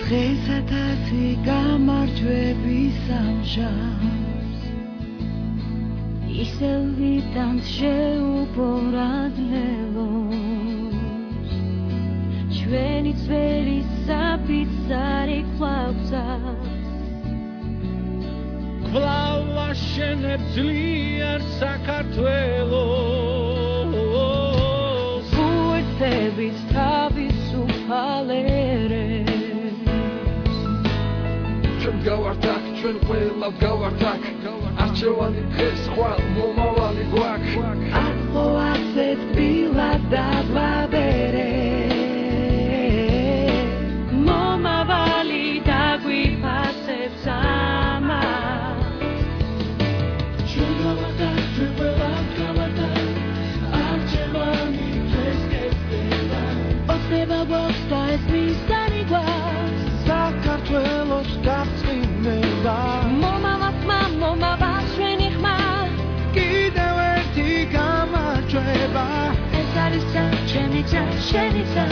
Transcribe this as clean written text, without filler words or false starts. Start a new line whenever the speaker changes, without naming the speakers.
დღესათათი გამარჯვების ამჟამს ისევ ვიტანთ შეუპორადლელოს ჩვენი ძველი საფიცარი ხვავცას
კვლავ ვაშენებ ძლიერ საქართველოს
უერთებით თავისუფალერებს
ჩვენ გავარდაკ ჩვენ ყველა გავარდაკ არჩევანი დღეს ხვალ მომავალი გვაქვს
ახლო ასეთ ბილად დაბლაბერე მომავალი დაგვიფასებს ამას ჩვენ გავარდაკ ჩვენ ყველა გავარდაკ არჩევანი დღეს გესტება ოცნება გვაქვს და ეს მისანი გვაქვს
საქართველოს გაწინება
მომავალ ჩვენი ხმა
კიდევ ერთი გამარჯვება
ეს არის ჩემი ძა შენი ძა